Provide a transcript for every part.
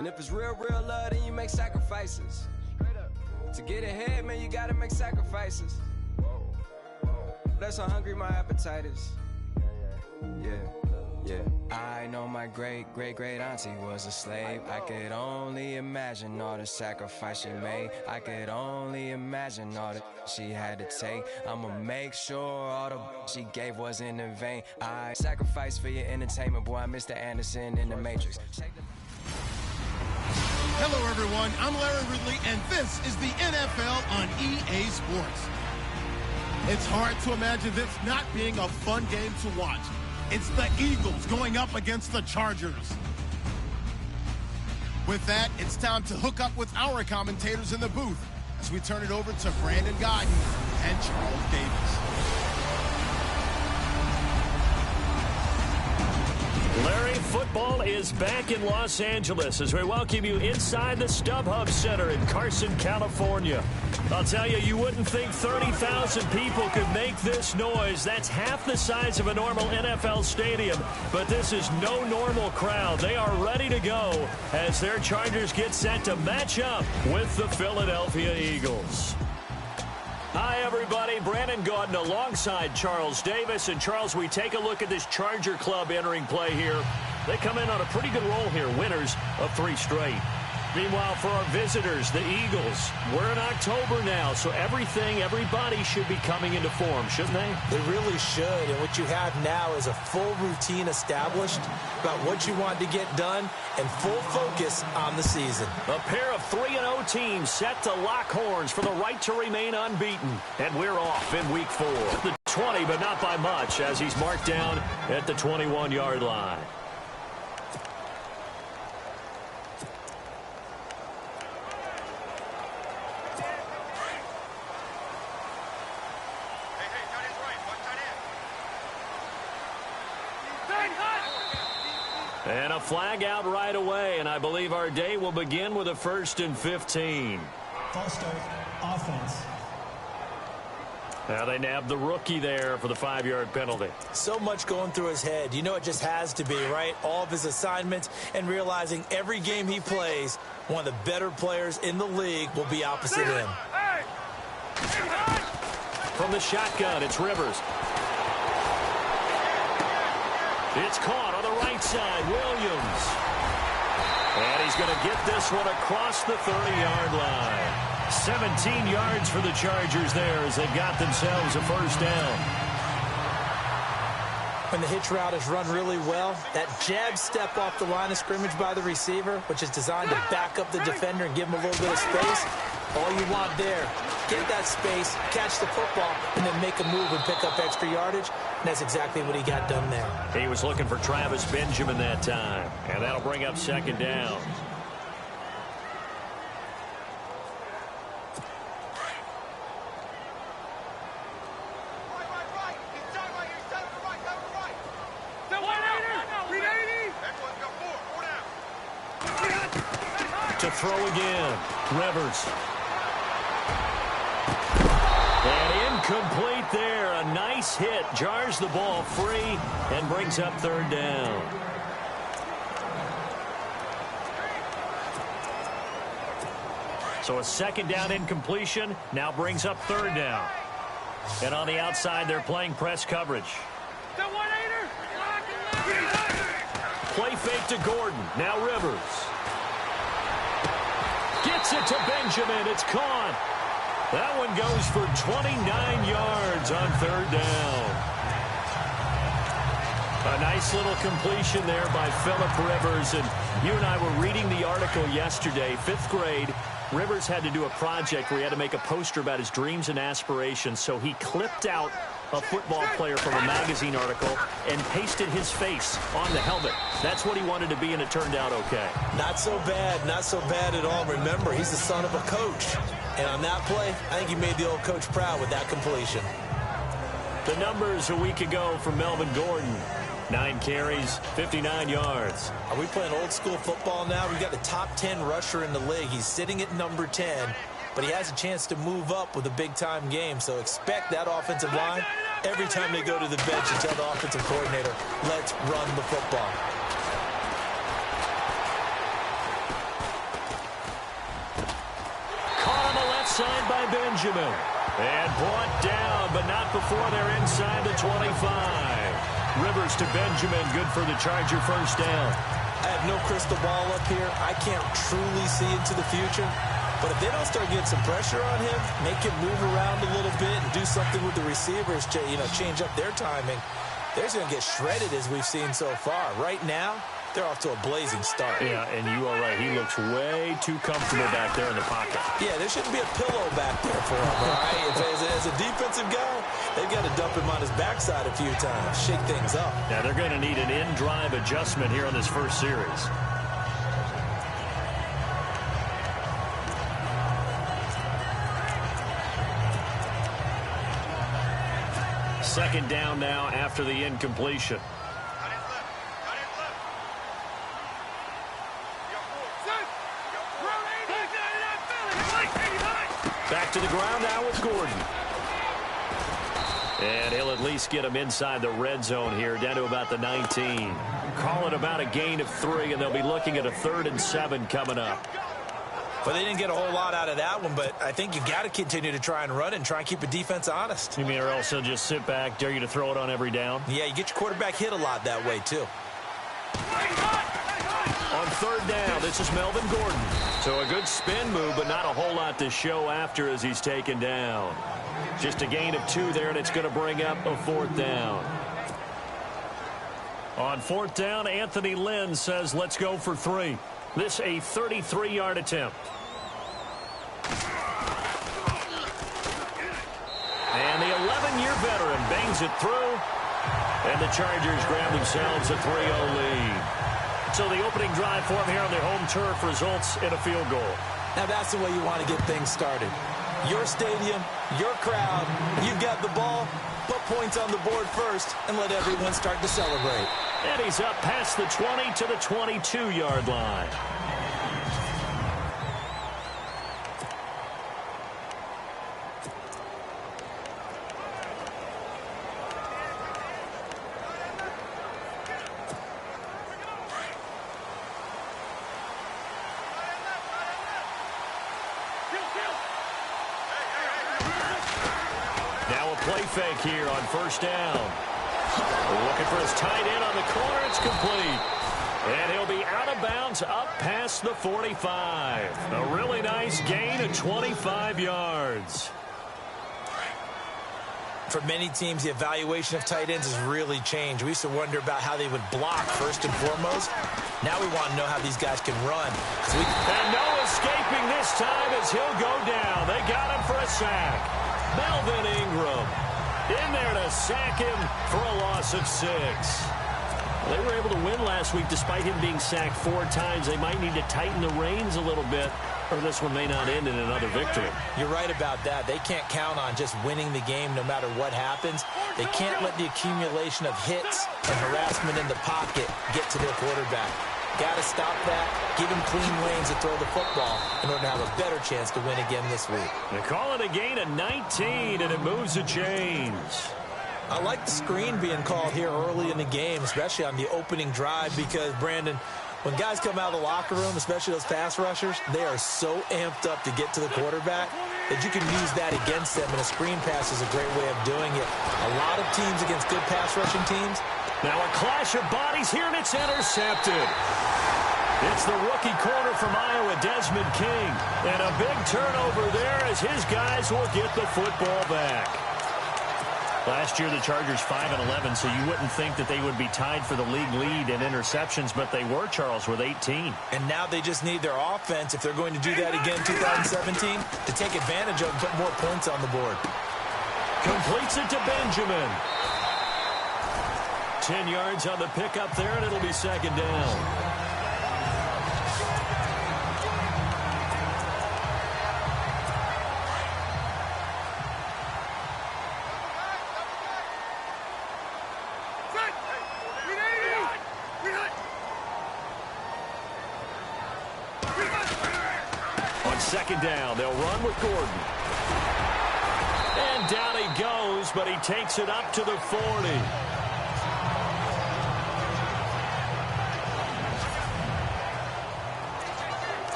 And if it's real love, then you make sacrifices. To get ahead, man, you gotta make sacrifices. That's how hungry my appetite is. Yeah. I know my great auntie was a slave. I could only imagine all the sacrifice she made. I could only imagine all that she had to take. I'ma make sure all the she gave wasn't in vain. I sacrifice for your entertainment, boy. I'm Mr. Anderson in the Matrix. Hello, everyone. I'm Larry Ridley, and this is the NFL on EA Sports. It's hard to imagine this not being a fun game to watch. It's the Eagles going up against the Chargers. With that, it's time to hook up with our commentators in the booth as we turn it over to Brandon Godden and Charles Davis. Larry, football is back in Los Angeles as we welcome you inside the StubHub Center in Carson, California. I'll tell you, you wouldn't think 30,000 people could make this noise. That's half the size of a normal NFL stadium, but this is no normal crowd. They are ready to go as their Chargers get set to match up with the Philadelphia Eagles. Hi, everybody. Brandon Gaudin alongside Charles Davis. And, Charles, we take a look at this Charger club entering play here. They come in on a pretty good roll here, winners of 3 straight. Meanwhile, for our visitors, the Eagles, we're in October now, so everybody should be coming into form, shouldn't they? They really should, and what you have now is a full routine established about what you want to get done and full focus on the season. A pair of 3-0 teams set to lock horns for the right to remain unbeaten, and we're off in Week 4. The 20, but not by much, as he's marked down at the 21-yard line. And a flag out right away, and I believe our day will begin with a 1st and 15. False start, offense. Now they nabbed the rookie there for the 5-yard penalty. So much going through his head. You know it just has to be, right? All of his assignments and realizing every game he plays, one of the better players in the league will be opposite him. From the shotgun, it's Rivers. It's caught on the right side, Williams. And he's going to get this one across the 30-yard line. 17 yards for the Chargers there as they got themselves a 1st down. When the hitch route is run really well, that jab step off the line of scrimmage by the receiver, which is designed to back up the defender and give him a little bit of space, all you want there, get that space, catch the football, and then make a move and pick up extra yardage. And that's exactly what he got done there. He was looking for Travis Benjamin that time, and that'll bring up 2nd down. To throw again, Rivers. And incomplete there. A nice hit. Jars the ball free and brings up 3rd down. So a 2nd down incompletion now brings up 3rd down. And on the outside, they're playing press coverage. Play fake to Gordon. Now Rivers. Gets it to Benjamin. It's caught. That one goes for 29 yards on 3rd down. A nice little completion there by Phillip Rivers. And you and I were reading the article yesterday, 5th grade. Rivers had to do a project where he had to make a poster about his dreams and aspirations. So he clipped out a football player from a magazine article and pasted his face on the helmet. That's what he wanted to be, and it turned out okay. Not so bad at all. Remember, he's the son of a coach. And on that play, I think he made the old coach proud with that completion. The numbers a week ago from Melvin Gordon. 9 carries, 59 yards. Are we playing old school football now? We've got the top 10 rusher in the league. He's sitting at number 10, but he has a chance to move up with a big-time game. So expect that offensive line every time they go to the bench and tell the offensive coordinator, let's run the football. inside by Benjamin. And brought down, but not before they're inside the 25. Rivers to Benjamin, good for the Charger first down. I have no crystal ball up here. I can't truly see into the future. But if they don't start getting some pressure on him, make him move around a little bit and do something with the receivers to, change up their timing, they're going to get shredded as we've seen so far. Right now, they're off to a blazing start. Yeah, and you are right. He looks way too comfortable back there in the pocket. Yeah, there shouldn't be a pillow back there for him, all right? As a defensive guy, they've got to dump him on his backside a few times, shake things up. Now, they're going to need an in-drive adjustment here on this first series. Second down now after the incompletion. Back to the ground now with Gordon. And he'll at least get him inside the red zone here, down to about the 19. Call it about a gain of 3, and they'll be looking at a 3rd and 7 coming up. Well, they didn't get a whole lot out of that one, but I think you got to continue to try and run and try and keep the defense honest. You mean, or else he'll just sit back, dare you to throw it on every down? Yeah, you get your quarterback hit a lot that way, too. On 3rd down, this is Melvin Gordon. So a good spin move, but not a whole lot to show after as he's taken down. Just a gain of 2 there, and it's going to bring up a 4th down. On 4th down, Anthony Lynn says, let's go for 3. This a 33-yard attempt. And the 11-year veteran bangs it through. And the Chargers grab themselves a 3-0 lead. So the opening drive for them here on their home turf results in a field goal. Now that's the way you want to get things started. Your stadium, your crowd, you've got the ball. Put points on the board first and let everyone start to celebrate. And he's up past the 20 to the 22-yard line. Now a play fake here on 1st down. Looking for his tight end on the corner. It's complete. And he'll be out of bounds up past the 45. A really nice gain of 25 yards. For many teams, the evaluation of tight ends has really changed. We used to wonder about how they would block first and foremost. Now we want to know how these guys can run. And no escaping this time as he'll go down. They got him for a sack. Melvin Ingram in there to sack him for a loss of 6. They were able to win last week despite him being sacked 4 times. They might need to tighten the reins a little bit, or this one may not end in another victory. You're right about that. They can't count on just winning the game no matter what happens. They can't let the accumulation of hits and harassment in the pocket get to their quarterback. Got to stop that, give him clean lanes to throw the football in order to have a better chance to win again this week. They call it a gain of 19, and it moves the chains. I like the screen being called here early in the game, especially on the opening drive, because, Brandon, when guys come out of the locker room, especially those pass rushers, they are so amped up to get to the quarterback that you can use that against them, and a screen pass is a great way of doing it. A lot of teams against good pass rushing teams. Now a clash of bodies here, and it's intercepted. It's the rookie corner from Iowa, Desmond King. And a big turnover there as his guys will get the football back. Last year, the Chargers 5-11, so you wouldn't think that they would be tied for the league lead in interceptions, but they were, Charles, with 18. And now they just need their offense, if they're going to do that again in 2017, to take advantage of and put more points on the board. Completes it to Benjamin. 10 yards on the pickup there, and it'll be 2nd down. On 2nd down, they'll run with Gordon. And down he goes, but he takes it up to the 40.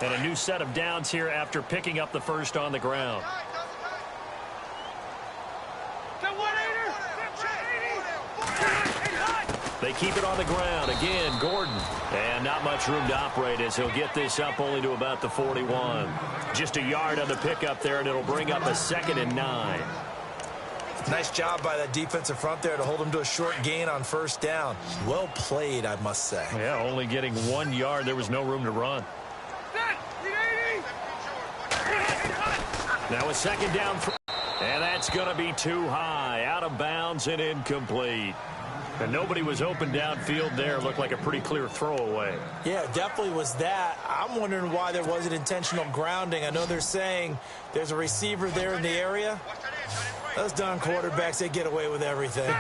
And a new set of downs here after picking up the first on the ground. They keep it on the ground. Again, Gordon. And not much room to operate as he'll get this up only to about the 41. Just a yard on the pickup there, and it'll bring up a 2nd and 9. Nice job by that defensive front there to hold him to a short gain on first down. Well played, I must say. Yeah, only getting 1 yard. There was no room to run. Now a 2nd down. And that's going to be too high. Out of bounds and incomplete. And nobody was open downfield there. Looked like a pretty clear throwaway. Yeah, definitely was that. I'm wondering why there wasn't intentional grounding. I know they're saying there's a receiver there in the area. Those darn quarterbacks, they get away with everything.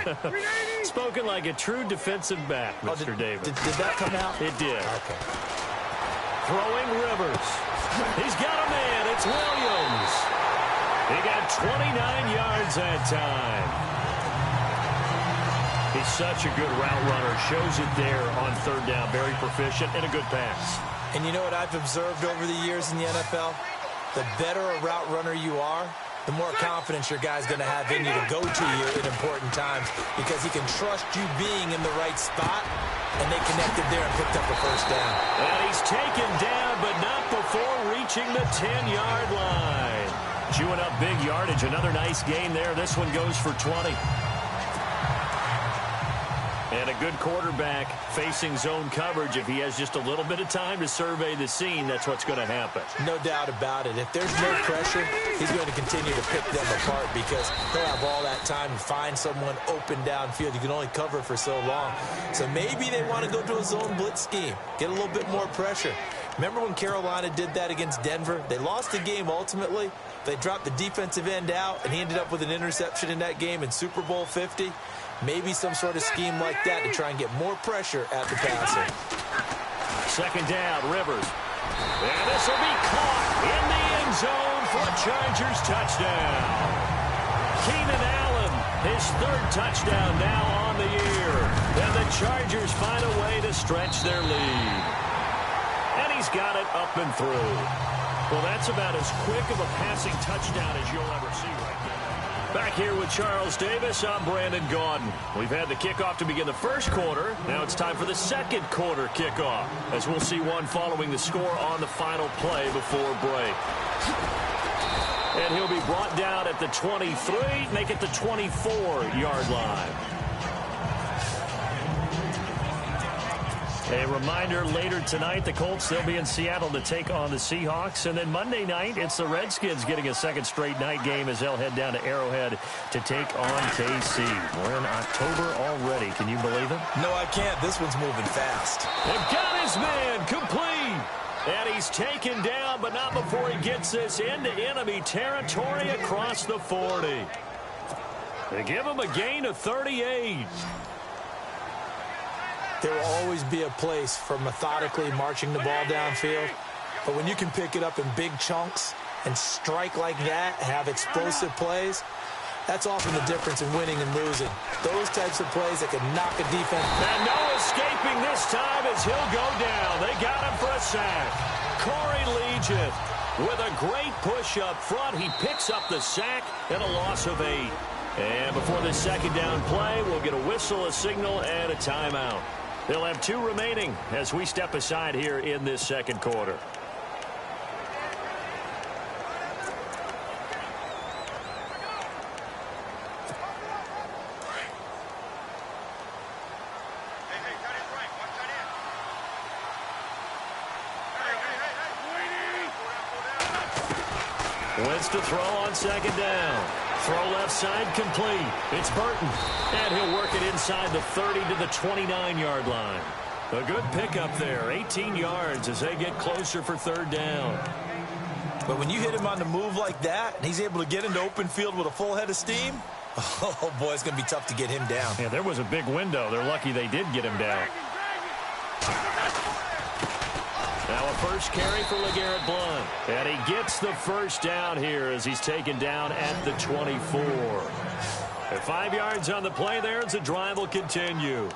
Spoken like a true defensive back, Mr. Davis. Did that come out? It did. Okay. Throwing Rivers. He's got a man. It's Williams. He got 29 yards that time. He's such a good route runner. Shows it there on 3rd down. Very proficient and a good pass. And you know what I've observed over the years in the NFL? The better a route runner you are, the more confidence your guy's going to have in you to go to you in important times because he can trust you being in the right spot, and they connected there and picked up the first down. And he's taken down, but not before reaching the 10-yard line. Chewing up big yardage. Another nice gain there. This one goes for 20. And a good quarterback facing zone coverage. If he has just a little bit of time to survey the scene, that's what's going to happen. No doubt about it. If there's no pressure, he's going to continue to pick them apart because he'll have all that time to find someone open downfield. You can only cover for so long. So maybe they want to go to a zone blitz scheme, get a little bit more pressure. Remember when Carolina did that against Denver? They lost the game ultimately. They dropped the defensive end out, and he ended up with an interception in that game in Super Bowl 50. Maybe some sort of scheme like that to try and get more pressure at the passer. 2nd down, Rivers. And this will be caught in the end zone for a Chargers touchdown. Keenan Allen, his 3rd touchdown now on the year. And the Chargers find a way to stretch their lead. And he's got it up and through. Well, that's about as quick of a passing touchdown as you'll ever see right there. Back here with Charles Davis, I'm Brandon Gaudin. We've had the kickoff to begin the first quarter. Now it's time for the second quarter kickoff, as we'll see one following the score on the final play before break. And he'll be brought down at the 23, make it the 24-yard line. A reminder, later tonight, the Colts, they'll be in Seattle to take on the Seahawks. And then Monday night, it's the Redskins getting a 2nd straight night game as they'll head down to Arrowhead to take on KC. We're in October already. Can you believe it? No, I can't. This one's moving fast. And got his man complete. And he's taken down, but not before he gets this into enemy territory across the 40. They give him a gain of 38. There will always be a place for methodically marching the ball downfield. But when you can pick it up in big chunks and strike like that, have explosive plays, that's often the difference in winning and losing. Those types of plays that can knock a defense. And no escaping this time as he'll go down. They got him for a sack. Corey Legion with a great push up front. He picks up the sack and a loss of 8. And before this 2nd down play, we'll get a whistle, a signal, and a timeout. They'll have 2 remaining as we step aside here in this second quarter. Wentz to throw on 2nd down. Throw left side complete. It's Burton. And he'll work it inside the 30 to the 29-yard line. A good pickup there. 18 yards as they get closer for 3rd down. But when you hit him on the move like that, and he's able to get into open field with a full head of steam, oh, boy, it's going to be tough to get him down. Yeah, there was a big window. They're lucky they did get him down. Now a first carry for LeGarrette Blount. And he gets the first down here as he's taken down at the 24. At 5 yards on the play there, as the drive will continue.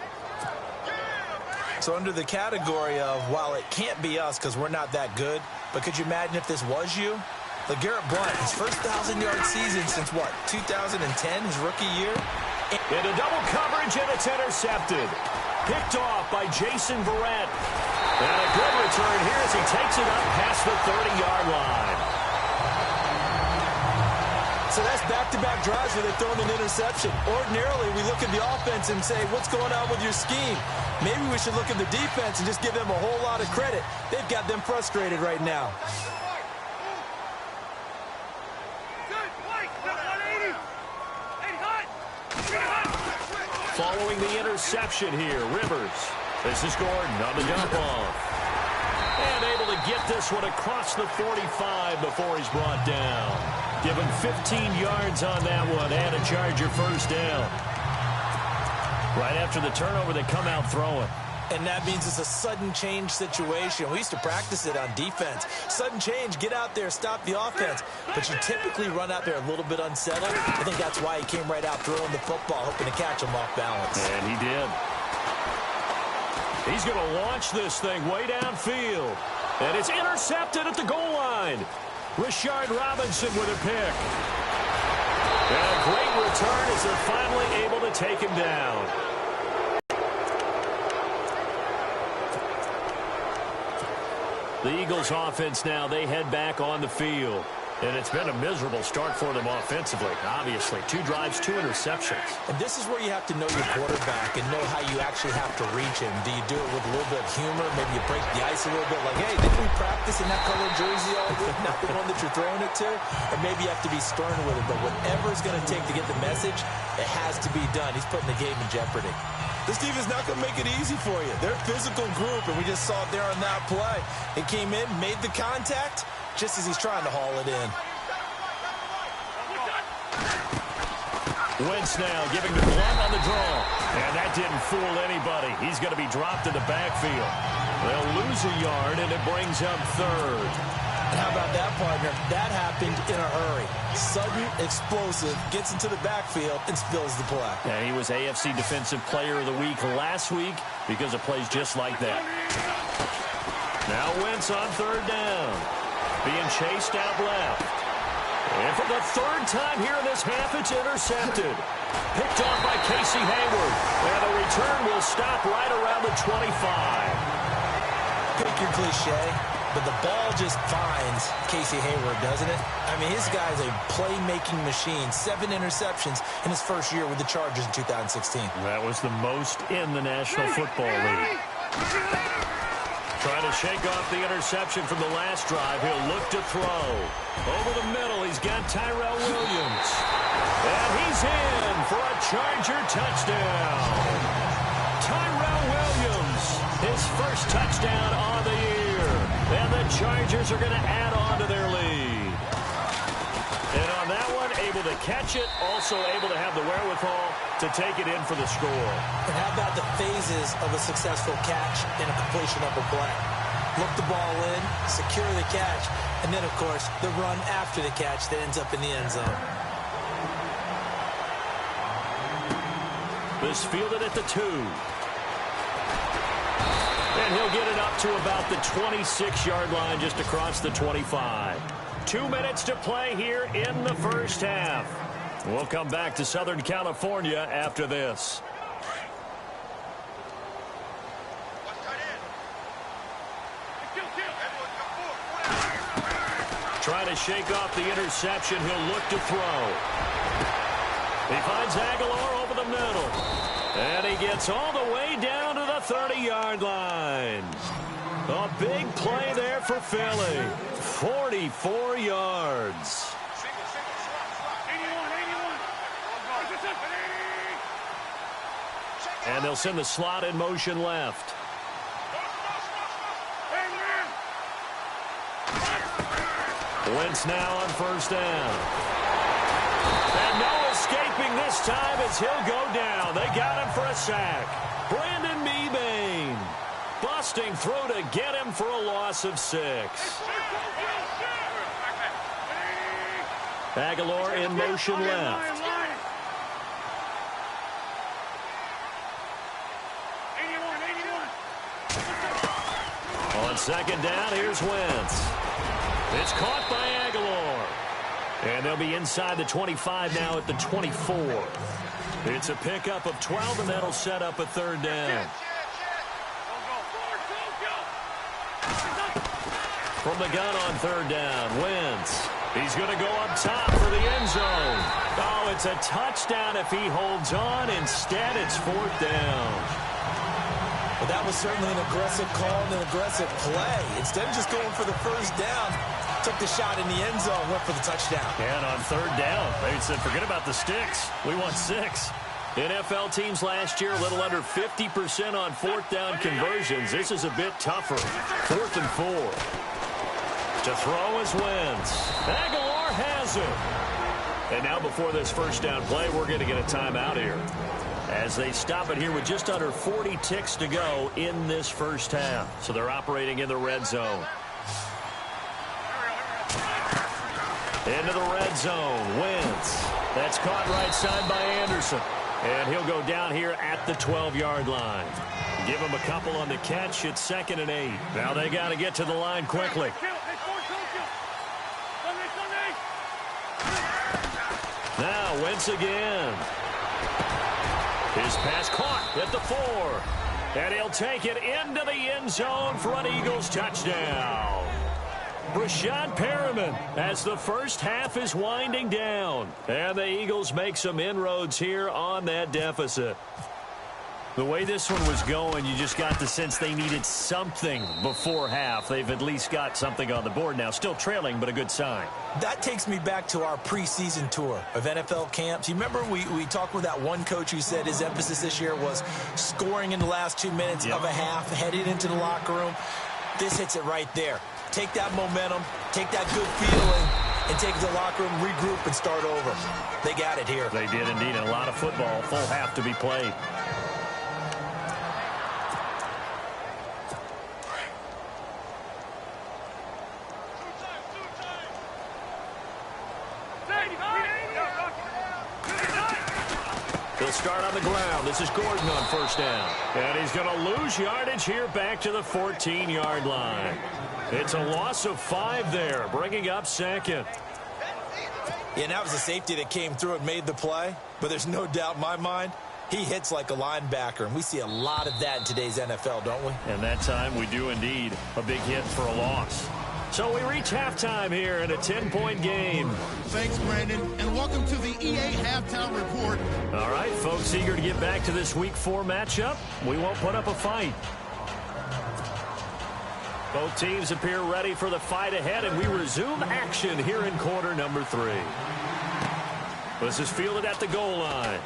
So under the category of, while it can't be us because we're not that good, But could you imagine if this was you? LeGarrette Blount, his first 1,000-yard season since, what, 2010, his rookie year? Into double coverage, and it's intercepted. Picked off by Jason Verrett. And a good return here as he takes it up past the 30-yard line. So that's back-to-back drives where they throw an interception. Ordinarily, we look at the offense and say, what's going on with your scheme? Maybe we should look at the defense and just give them a whole lot of credit. They've got them frustrated right now. Following the interception here, Rivers. This is Gordon on the dump-off. And able to get this one across the 45 before he's brought down. Give him 15 yards on that one and a Charger first down. Right after the turnover, they come out throwing. And that means it's a sudden change situation. We used to practice it on defense. Sudden change, get out there, stop the offense. But you typically run out there a little bit unsettled. I think that's why he came right out throwing the football, hoping to catch him off balance. And he did. He's going to launch this thing way downfield. And it's intercepted at the goal line. Rashard Robinson with a pick. And a great return as they're finally able to take him down. The Eagles offense now, they head back on the field. And it's been a miserable start for them offensively, obviously. 2 drives, 2 interceptions. And this is where you have to know your quarterback and know how you actually have to reach him. Do you do it with a little bit of humor? Maybe you break the ice a little bit like, hey, didn't we practice in that colored jersey all week? Not the one that you're throwing it to? Or maybe you have to be stern with it. But whatever it's going to take to get the message, it has to be done. He's putting the game in jeopardy. This team is not going to make it easy for you. They're a physical group, and we just saw it there on that play. He came in, made the contact, just as he's trying to haul it in. Wentz now giving the Blount on the draw. And that didn't fool anybody. He's going to be dropped in the backfield. They'll lose a yard, and it brings up third. And how about that, partner? That happened in a hurry. Sudden, explosive, gets into the backfield, and spills the play. And he was AFC Defensive Player of the Week last week because of plays just like that. Now Wentz on third down. Being chased out left. And for the third time here in this half, it's intercepted. Picked off by Casey Hayward. And the return will stop right around the 25. Pick your cliche, but the ball just finds Casey Hayward, doesn't it? I mean, his guy's a playmaking machine. 7 interceptions in his first year with the Chargers in 2016. That was the most in the National Football League. Trying to shake off the interception from the last drive. He'll look to throw. Over the middle, he's got Tyrell Williams. And he's in for a Charger touchdown. Tyrell Williams, his first touchdown on the year. And the Chargers are going to add on to their lead. And on that one, able to catch it, also able to have the wherewithal to take it in for the score. And how about the phases of a successful catch and a completion of a play? Look the ball in, secure the catch, and then, of course, the run after the catch that ends up in the end zone. This fielded at the 2. And he'll get it up to about the 26-yard line, just across the 25. 2 minutes to play here in the first half. We'll come back to Southern California after this. Trying to shake off the interception. He'll look to throw. He finds Aguilar over the middle. And he gets all the way down to the 30-yard line. A big play there for Philly. 44 yards. And they'll send the slot in motion left. Wentz now on first down. And no escaping this time as he'll go down. They got him for a sack. Brandon Mebane busting through to get him for a loss of 6. Aguilar in motion left. On On second down, here's Wentz. It's caught by Aguilar. And they'll be inside the 25 now at the 24. It's a pickup of 12, and that'll set up a third down. From the gun on third down, Wentz. He's going to go up top for the end zone. Oh, it's a touchdown if he holds on. Instead, it's fourth down. Well, that was certainly an aggressive call and an aggressive play. Instead of just going for the first down, took the shot in the end zone, went for the touchdown. And on third down, they said, forget about the sticks. We want 6. NFL teams last year, a little under 50% on fourth down conversions. This is a bit tougher. 4th and 4. To throw is Wentz. Aguilar has it. And now before this first down play, we're going to get a timeout here, as they stop it here with just under 40 ticks to go in this first half. So they're operating in the red zone. Into the red zone, Wentz. That's caught right side by Anderson. And he'll go down here at the 12-yard line. Give him a couple on the catch. It's 2nd and 8. Now they got to get to the line quickly. Now Wentz again. His pass caught at the 4. And he'll take it into the end zone for an Eagles touchdown. Rashad Perriman as the first half is winding down. And the Eagles make some inroads here on that deficit. The way this one was going, you just got the sense they needed something before half. They've at least got something on the board now. Still trailing, but a good sign. That takes me back to our preseason tour of NFL camps. You remember we talked with that one coach who said his emphasis this year was scoring in the last 2 minutes of a half, headed into the locker room. This hits it right there. Take that momentum, take that good feeling, and take it to the locker room, regroup, and start over. They got it here. They did indeed. And a lot of football, full half to be played. He'll start on the ground. This is Gordon on first down. And he's going to lose yardage here back to the 14-yard line. It's a loss of 5 there, bringing up 2nd. Yeah, and that was a safety that came through and made the play. But there's no doubt in my mind, he hits like a linebacker. And we see a lot of that in today's NFL, don't we? And that time we do indeed. A big hit for a loss. So we reach halftime here in a 10-point game. Thanks, Brandon, and welcome to the EA Halftime Report. All right, folks, eager to get back to this Week 4 matchup. We won't put up a fight. Both teams appear ready for the fight ahead, and we resume action here in quarter number 3. This is fielded at the goal line.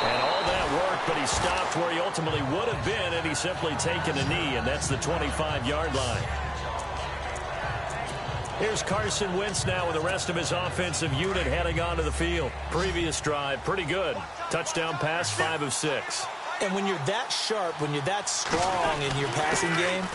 And all that work, but he stopped where he ultimately would have been, and he's simply taken a knee, and that's the 25-yard line. Here's Carson Wentz now with the rest of his offensive unit heading onto the field. Previous drive, pretty good. Touchdown pass, 5 of 6. And when you're that sharp, when you're that strong in your passing game,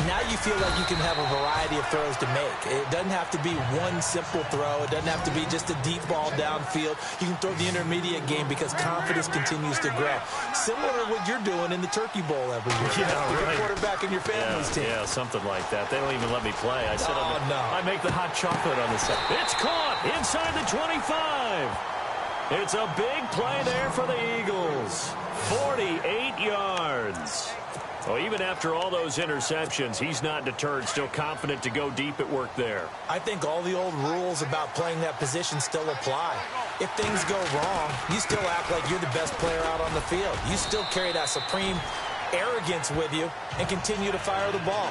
now you feel like you can have a variety of throws to make. It doesn't have to be one simple throw. It doesn't have to be just a deep ball downfield. You can throw the intermediate game because confidence continues to grow. Similar to what you're doing in the Turkey Bowl every year. Yeah, right. Quarterback in your family's team. Yeah, something like that. They don't even let me play. I said, I make the hot chocolate on the side. It's caught inside the 25. It's a big play there for the Eagles. 48 yards. Well, even after all those interceptions, he's not deterred, still confident to go deep at work there. I think all the old rules about playing that position still apply. If things go wrong, you still act like you're the best player out on the field. You still carry that supreme arrogance with you and continue to fire the ball.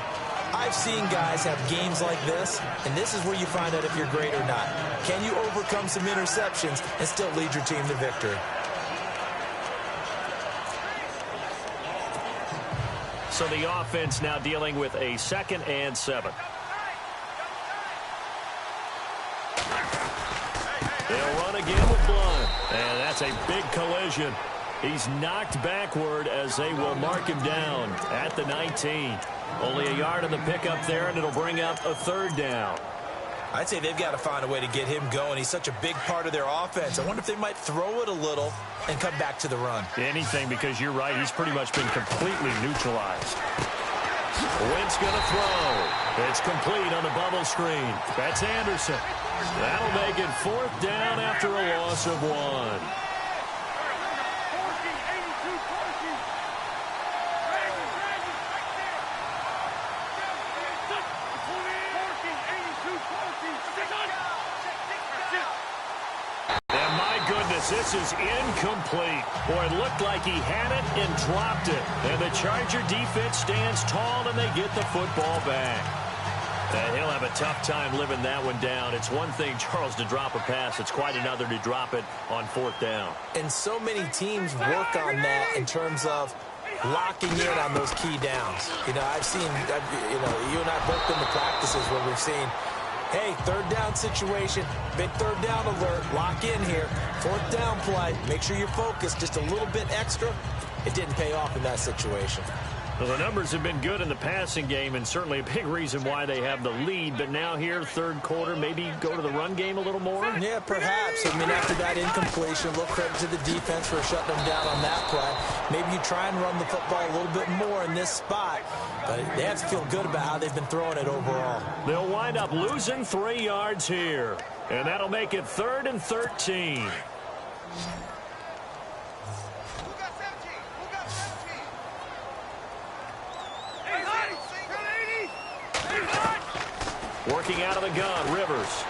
I've seen guys have games like this, and this is where you find out if you're great or not. Can you overcome some interceptions and still lead your team to victory? So the offense now dealing with a 2nd and 7. They'll run again with Blunt. And that's a big collision. He's knocked backward as they will mark him down at the 19. Only a yard on the pickup there, and it'll bring up a 3rd down. I'd say they've got to find a way to get him going. He's such a big part of their offense. I wonder if they might throw it a little and come back to the run. Anything, because you're right. He's pretty much been completely neutralized. Wentz going to throw. It's complete on the bubble screen. That's Anderson. That'll make it 4th down after a loss of 1. This is incomplete. Boy, it looked like he had it and dropped it. And the Charger defense stands tall, and they get the football back. And he'll have a tough time living that one down. It's one thing, Charles, to drop a pass. It's quite another to drop it on 4th down. And so many teams work on that in terms of locking in on those key downs. You know, I've seen, you and I both been to practices where we've seen, hey, 3rd down situation, big 3rd down alert, lock in here, 4th down play, make sure you're focused just a little bit extra. It didn't pay off in that situation. Well, the numbers have been good in the passing game, and certainly a big reason why they have the lead. But now here, 3rd quarter, maybe go to the run game a little more? Yeah, perhaps. I mean, after that incompletion, a little credit to the defense for shutting them down on that play. Maybe you try and run the football a little bit more in this spot. But they have to feel good about how they've been throwing it overall. They'll wind up losing 3 yards here. And that'll make it 3rd and 13. Working out of the gun, Rivers.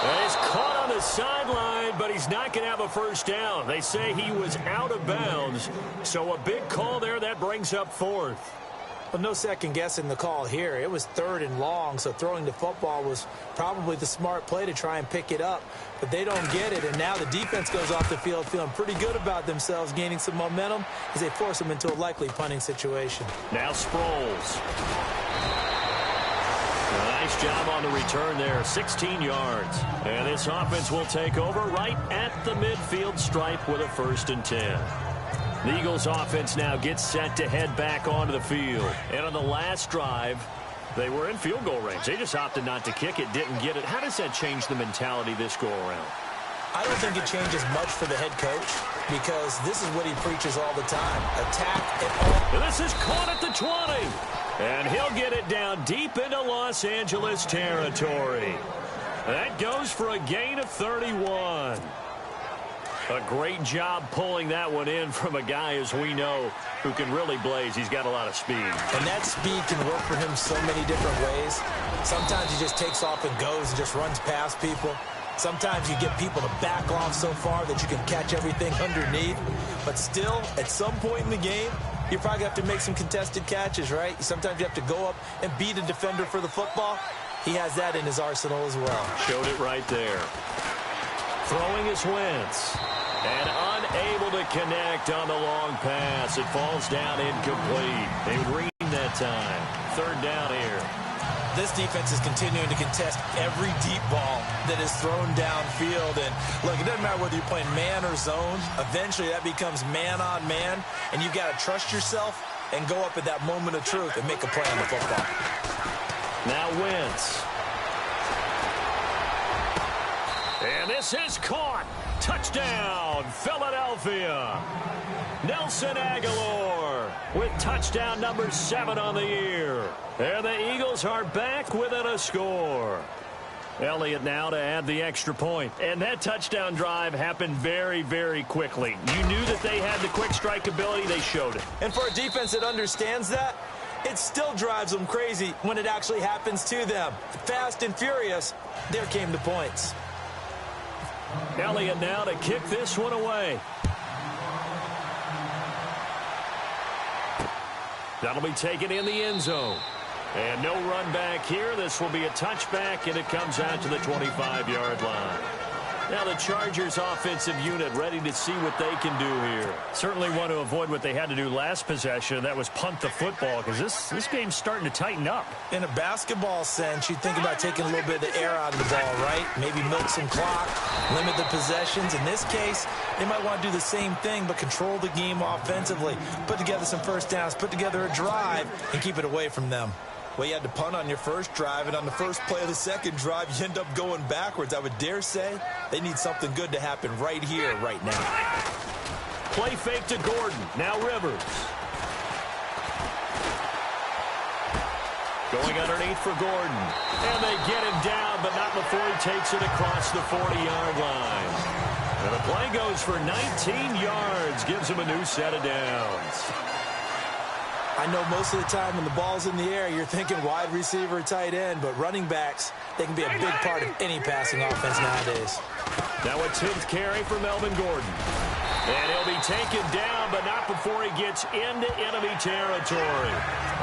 And he's caught on the sideline, but he's not going to have a 1st down. They say he was out of bounds. So a big call there that brings up 4th. Well, no second guessing the call here. It was 3rd and long, so throwing the football was probably the smart play to try and pick it up. But they don't get it, and now the defense goes off the field feeling pretty good about themselves, gaining some momentum as they force them into a likely punting situation. Now Sproles. Nice job on the return there, 16 yards. And this offense will take over right at the midfield stripe with a 1st and 10. The Eagles offense now gets set to head back onto the field. And on the last drive, they were in field goal range. They just opted not to kick it, didn't get it. How does that change the mentality this go-around? I don't think it changes much for the head coach because this is what he preaches all the time. Attack at all. And this is caught at the 20. And he'll get it down deep into Los Angeles territory. That goes for a gain of 31. A great job pulling that one in from a guy, as we know, who can really blaze. He's got a lot of speed. And that speed can work for him so many different ways. Sometimes he just takes off and goes and just runs past people. Sometimes you get people to back off so far that you can catch everything underneath. But still, at some point in the game, you probably have to make some contested catches, right? Sometimes you have to go up and beat a defender for the football. He has that in his arsenal as well. Showed it right there. Throwing is Wentz. And unable to connect on the long pass. It falls down incomplete. They read that time. 3rd down here. This defense is continuing to contest every deep ball that is thrown downfield. And look, it doesn't matter whether you're playing man or zone. Eventually that becomes man on man. And you've got to trust yourself and go up at that moment of truth and make a play on the football. Now Wentz. And this is caught. Touchdown, Philadelphia. Nelson Aguilar with touchdown number 7 on the year. And the Eagles are back within a score. Elliott now to add the extra point. And that touchdown drive happened very, very quickly. You knew that they had the quick strike ability. They showed it. And for a defense that understands that, it still drives them crazy when it actually happens to them. Fast and furious, there came the points. Elliott now to kick this one away. That'll be taken in the end zone. And no run back here. This will be a touchback, and it comes out to the 25-yard line. Now the Chargers offensive unit ready to see what they can do here. Certainly want to avoid what they had to do last possession. That was punt the football, because this game's starting to tighten up. In a basketball sense, you think about taking a little bit of the air out of the ball, right? Maybe milk some clock, limit the possessions. In this case, they might want to do the same thing, but control the game offensively. Put together some 1st downs, put together a drive, and keep it away from them. Well, you had to punt on your first drive, and on the first play of the second drive, you end up going backwards. I would dare say they need something good to happen right here, right now. Play fake to Gordon. Now Rivers. Going underneath for Gordon. And they get him down, but not before he takes it across the 40-yard line. And the play goes for 19 yards. Gives him a new set of downs. I know most of the time when the ball's in the air, you're thinking wide receiver, tight end, but running backs, they can be a big part of any passing offense nowadays. Now a 10th carry for Melvin Gordon. And he'll be taken down, but not before he gets into enemy territory.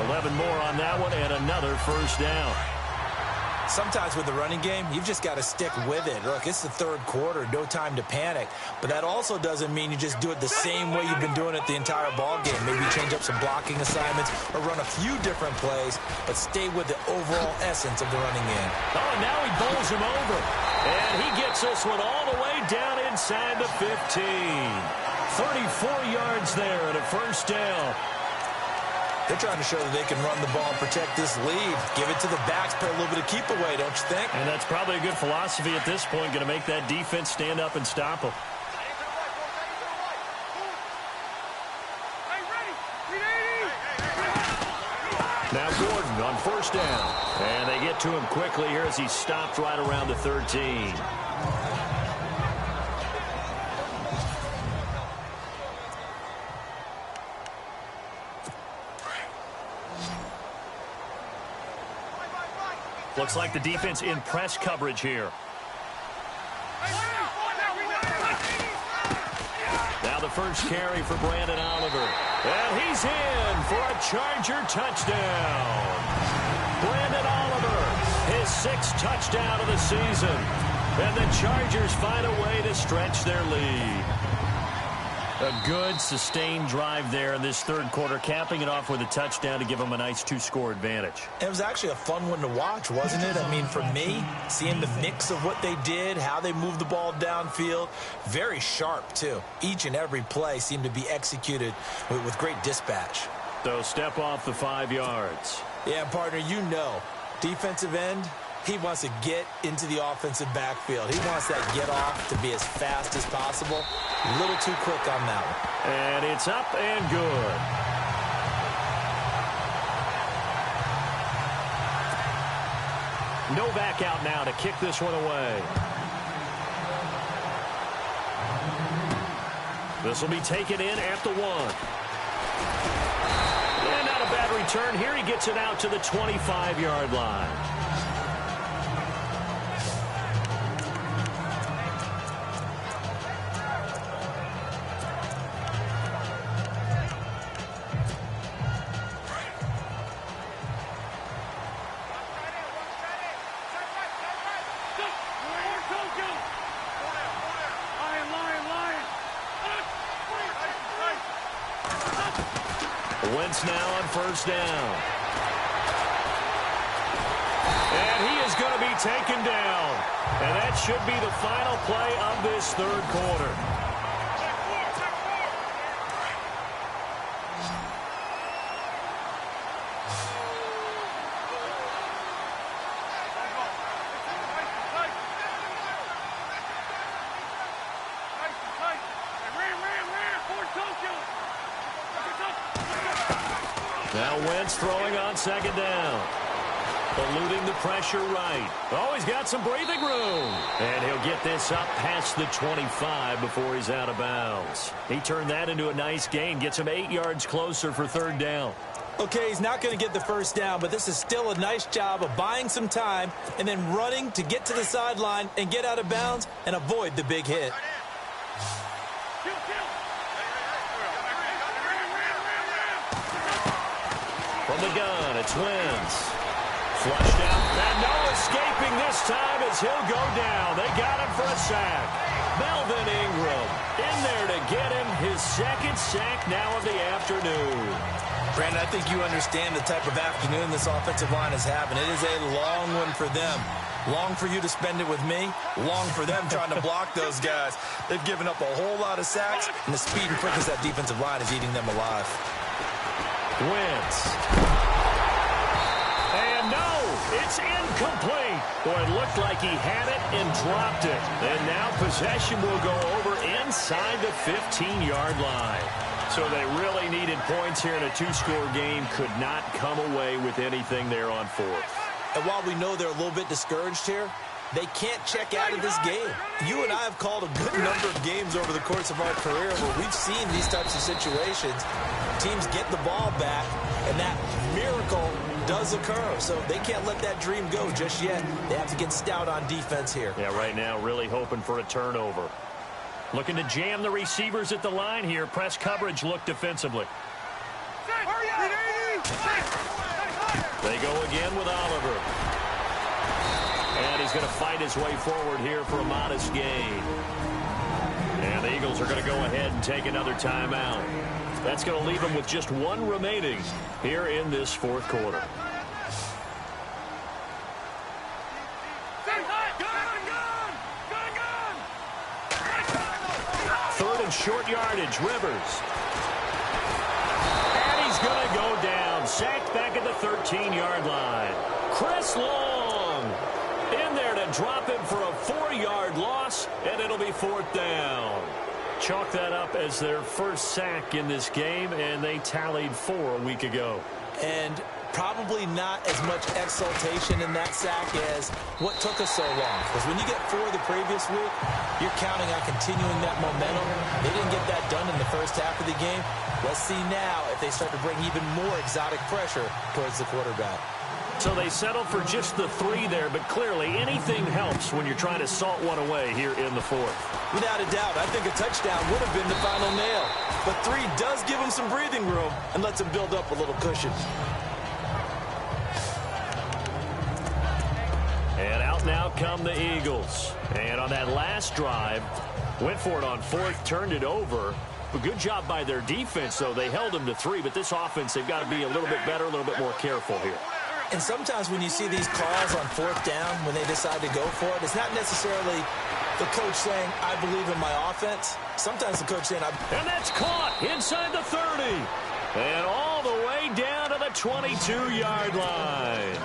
11 more on that one, and another first down. Sometimes with the running game, you've just got to stick with it. Look, it's the third quarter, no time to panic. But that also doesn't mean you just do it the same way you've been doing it the entire ball game. Maybe change up some blocking assignments or run a few different plays, but stay with the overall essence of the running game. Oh, and now he bowls him over. And he gets this one all the way down inside the 15. 34 yards there and a first down. They're trying to show that they can run the ball and protect this lead. Give it to the backs, play a little bit of keep away, don't you think? And that's probably a good philosophy at this point, going to make that defense stand up and stop them. Now Gordon on first down. And they get to him quickly here as he stopped right around the 13. Looks like the defense in press coverage here. Now the first carry for Brandon Oliver. And he's in for a Charger touchdown. Brandon Oliver, his 6th touchdown of the season. And the Chargers find a way to stretch their lead. A good, sustained drive there in this third quarter, capping it off with a touchdown to give them a nice 2-score advantage. It was actually a fun one to watch, wasn't it? I mean, for me, seeing the mix of what they did, how they moved the ball downfield, very sharp, too. Each and every play seemed to be executed with great dispatch. So step off the 5 yards. Yeah, partner, you know, defensive end, he wants to get into the offensive backfield. He wants that get off to be as fast as possible. A little too quick on that one. And it's up and good. Novak out now to kick this one away. This will be taken in at the 1. And not a bad return here. He gets it out to the 25-yard line. Wentz now on first down. And he is going to be taken down. And that should be the final play of this third quarter. Now Wentz throwing on second down. Eluding the pressure right. Oh, he's got some breathing room. And he'll get this up past the 25 before he's out of bounds. He turned that into a nice gain. Gets him 8 yards closer for third down. Okay, he's not going to get the first down, but this is still a nice job of buying some time and then running to get to the sideline and get out of bounds and avoid the big hit. From the gun, it's Wentz. Flushed out, and no escaping this time as he'll go down. They got him for a sack. Melvin Ingram in there to get him his 2nd sack now of the afternoon. Brandon, I think you understand the type of afternoon this offensive line is having. It is a long one for them. Long for you to spend it with me. Long for them trying to block those guys. They've given up a whole lot of sacks, and the speed and quickness of that defensive line is eating them alive. Wentz. And no, it's incomplete. Boy, it looked like he had it and dropped it. And now possession will go over inside the 15-yard line. So they really needed points here in a two-score game. Could not come away with anything there on fourth. And while we know they're a little bit discouraged here, they can't check out of this game. You and I have called a good number of games over the course of our career where we've seen these types of situations. Teams get the ball back, and that miracle does occur. So they can't let that dream go just yet. They have to get stout on defense here. Yeah, right now really hoping for a turnover. Looking to jam the receivers at the line here. Press coverage look defensively. They go again with Oliver. And he's going to fight his way forward here for a modest gain. And the Eagles are going to go ahead and take another timeout. That's going to leave them with just one remaining here in this fourth quarter. Third and short yardage, Rivers. And he's going to go down. Sacked back at the 13-yard line. Chris Long in there to drop him for a 4-yard loss, and it'll be fourth down. Chalk that up as their first sack in this game, and they tallied 4 a week ago. And probably not as much exultation in that sack as what took us so long. Because when you get 4 the previous week, you're counting on continuing that momentum. They didn't get that done in the first half of the game. Let's see now if they start to bring even more exotic pressure towards the quarterback. So they settled for just the 3 there, but clearly anything helps when you're trying to salt one away here in the fourth. Without a doubt, I think a touchdown would have been the final nail. But 3 does give them some breathing room and lets them build up a little cushion. And out now come the Eagles. And on that last drive, went for it on fourth, turned it over. A good job by their defense, though. They held them to 3, but this offense, they've got to be a little bit better, a little bit more careful here. And sometimes when you see these calls on fourth down, when they decide to go for it, it's not necessarily the coach saying, I believe in my offense. Sometimes the coach saying, And that's caught inside the 30. And all the way down to the 22-yard line.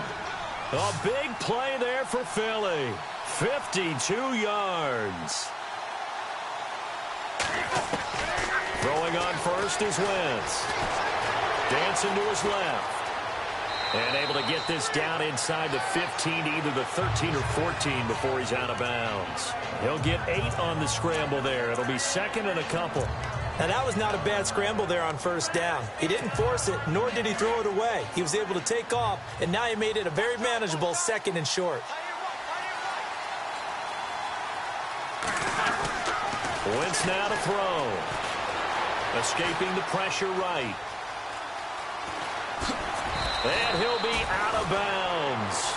A big play there for Philly. 52 yards. Throwing on first is Wentz. Dancing to his left. And able to get this down inside the 15, either the 13 or 14 before he's out of bounds. He'll get 8 on the scramble there. It'll be second and a couple. Now, that was not a bad scramble there on first down. He didn't force it, nor did he throw it away. He was able to take off, and now he made it a very manageable second and short. Wentz now to throw. Escaping the pressure right. And he'll be out of bounds.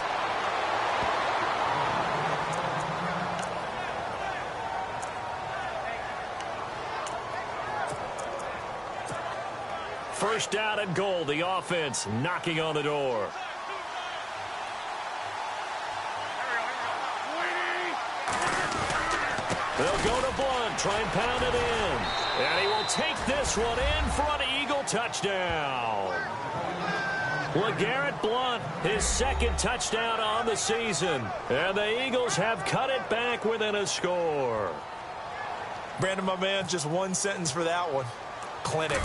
First down and goal. The offense knocking on the door. They'll go to Blunt. Try and pound it in. And he will take this one in for an Eagle touchdown. LeGarrette Blunt, his second touchdown on the season. And the Eagles have cut it back within a score. Brandon, my man, just one sentence for that one. Clinic.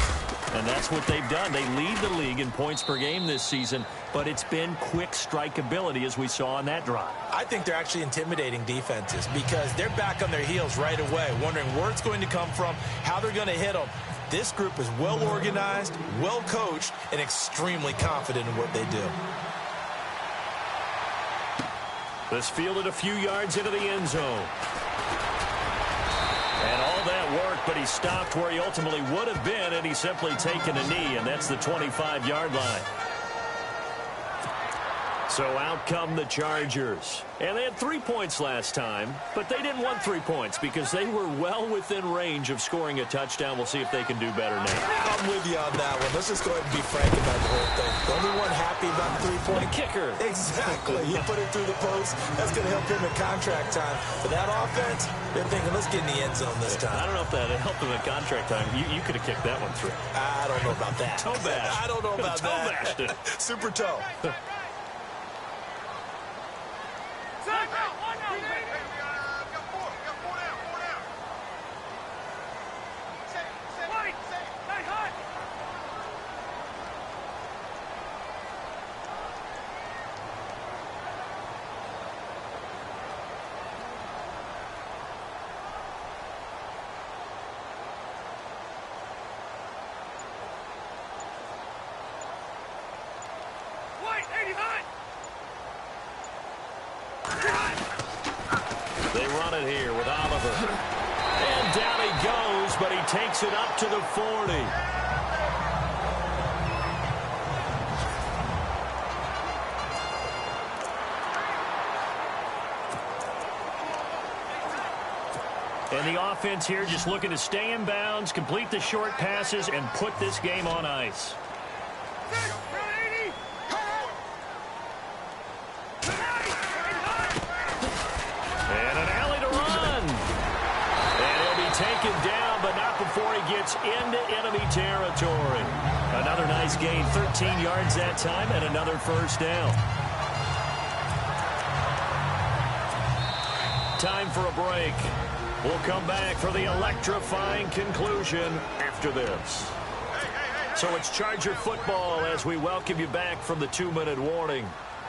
And that's what they've done. They lead the league in points per game this season, but it's been quick strikeability as we saw on that drive. I think they're actually intimidating defenses because they're back on their heels right away, wondering where it's going to come from, how they're going to hit them. This group is well organized, well coached, and extremely confident in what they do. This fielded a few yards into the end zone. And all that worked, but he stopped where he ultimately would have been, and he's simply taken a knee, and that's the 25-yard line. So out come the Chargers. And they had 3 points last time, but they didn't want 3 points because they were well within range of scoring a touchdown. We'll see if they can do better now. I'm with you on that one. Let's just go ahead and be frank about the whole thing. The only one happy about the 3-point kicker. Exactly. You put it through the post. That's going to help him in contract time. For that offense, they're thinking, let's get in the end zone this time. I don't know if that helped him in contract time. You could have kicked that one through. I don't know about that. Toe bash. I don't know about toe bashed it. Super toe. They run it here with Oliver. And down he goes, but he takes it up to the 40. And the offense here just looking to stay in bounds, complete the short passes, and put this game on ice. And an alley to run. And he'll be taken down, but not before he gets into enemy territory. Another nice gain, 13 yards that time, and another first down. Time for a break. We'll come back for the electrifying conclusion after this. So it's Charger football as we welcome you back from the 2-minute warning.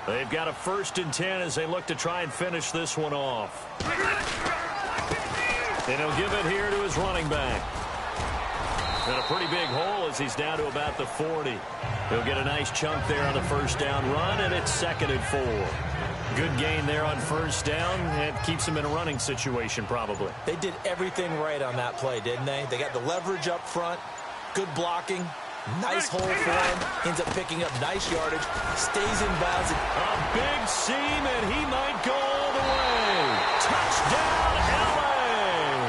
They've got a 1st and 10 as they look to try and finish this one off. And he'll give it here to his running back. And a pretty big hole as he's down to about the 40. He'll get a nice chunk there on the first down run, and it's 2nd and 4. Good gain there on first down. It keeps them in a running situation, probably. They did everything right on that play, didn't they? They got the leverage up front, good blocking, nice hole for him, ends up picking up nice yardage, stays in bounds. A big seam, and he might go all the way. Touchdown, LA!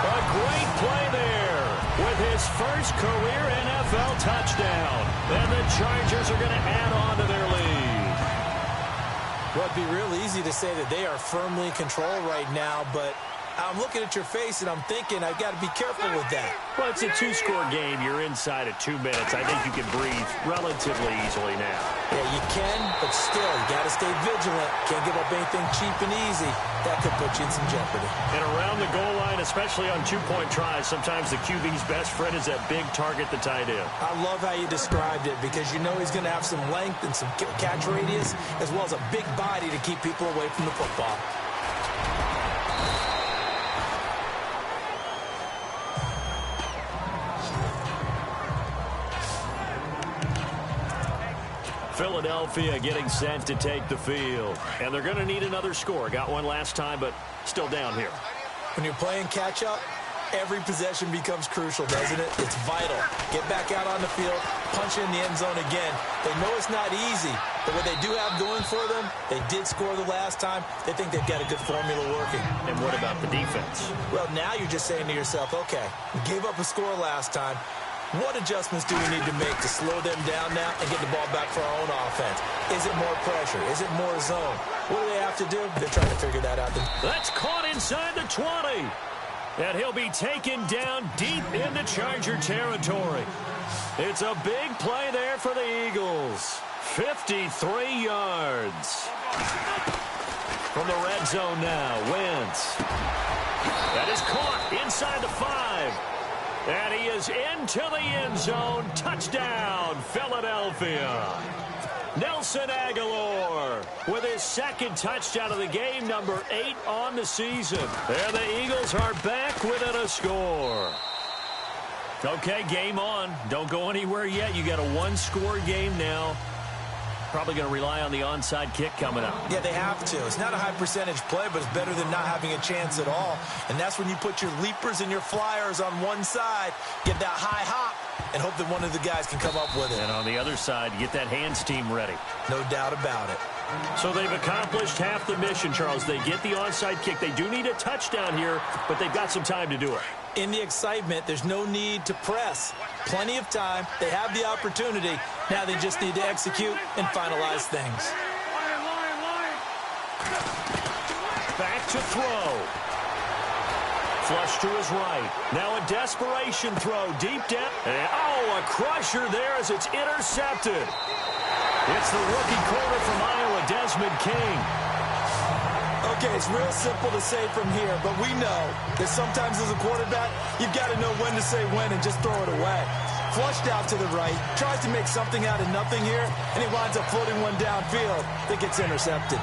A great play there with his first career NFL touchdown. And the Chargers are going to add on to their lead. Well, it'd be real easy to say that they are firmly in control right now, but I'm looking at your face and I'm thinking I've got to be careful with that. Well, it's a 2-score game. You're inside of 2 minutes. I think you can breathe relatively easily now. Yeah, you can, but still, you got to stay vigilant. Can't give up anything cheap and easy. That could put you in some jeopardy. And around the goal line, especially on 2-point tries, sometimes the QB's best friend is that big target, the tight end. I love how you described it because you know he's going to have some length and some catch radius as well as a big body to keep people away from the football. Philadelphia getting set to take the field. And they're going to need another score. Got one last time, but still down here. When you're playing catch-up, every possession becomes crucial, doesn't it? It's vital. Get back out on the field, punch in the end zone again. They know it's not easy, but what they do have going for them, they did score the last time. They think they've got a good formula working. And what about the defense? Well, now you're just saying to yourself, okay, we gave up a score last time. What adjustments do we need to make to slow them down now and get the ball back for our own offense? Is it more pressure? Is it more zone? What do they have to do? They're trying to figure that out. That's caught inside the 20. And he'll be taken down deep into Charger territory. It's a big play there for the Eagles. 53 yards. From the red zone now, Wentz. That is caught inside the 5. And he is into the end zone. Touchdown, Philadelphia. Nelson Aguilar with his 2nd touchdown of the game, number 8 on the season. And the Eagles are back within a score. Okay, game on. Don't go anywhere yet. You got a 1-score game now. Probably going to rely on the onside kick coming up. Yeah, they have to. It's not a high percentage play, but it's better than not having a chance at all. And that's when you put your leapers and your flyers on one side, get that high hop, and hope that one of the guys can come up with it. And on the other side, get that hands team ready. No doubt about it. So they've accomplished half the mission, Charles. They get the onside kick. They do need a touchdown here, but they've got some time to do it. In the excitement, there's no need to press. Plenty of time. They have the opportunity. Now they just need to execute and finalize things. Back to throw. Flush to his right. Now a desperation throw deep down. And, a crusher there as it's intercepted. It's the rookie corner from Iowa, Desmond King. Okay, it's real simple to say from here, but we know that sometimes as a quarterback, you've got to know when to say when and just throw it away. Flushed out to the right, tries to make something out of nothing here, and he winds up floating one downfield that gets intercepted.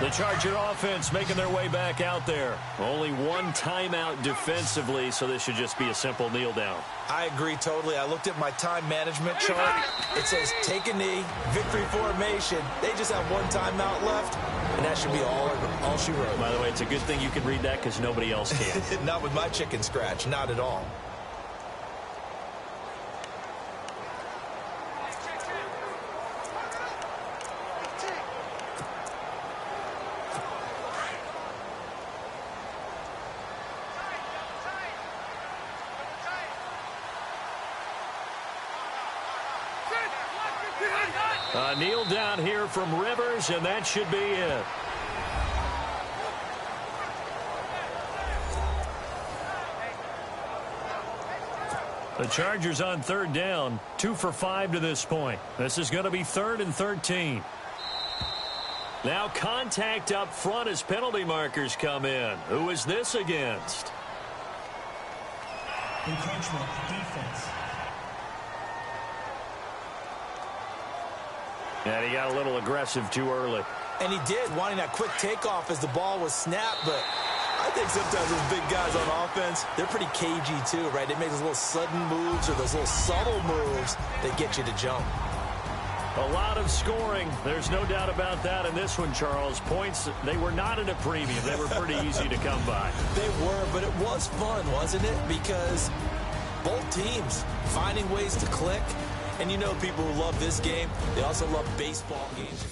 The Charger offense making their way back out there. Only one timeout defensively, so this should just be a simple kneel down. I agree totally. I looked at my time management chart. It says take a knee, victory formation. They just have one timeout left, and that should be all she wrote. By the way, it's a good thing you can read that because nobody else can. Not with my chicken scratch. Not at all. A kneel down here from Rivers, and that should be it. The Chargers on third down, 2 for 5 to this point. This is going to be 3rd and 13. Now contact up front as penalty markers come in. Who is this against? Encroachment defense. And he got a little aggressive too early. And he did, wanting that quick takeoff as the ball was snapped, but I think sometimes those big guys on offense, they're pretty cagey too, right? They make those little sudden moves or those little subtle moves that get you to jump. A lot of scoring. There's no doubt about that in this one, Charles. Points, they were not at a premium. They were pretty easy to come by. They were, but it was fun, wasn't it? Because both teams finding ways to click. And you know people who love this game, they also love baseball games.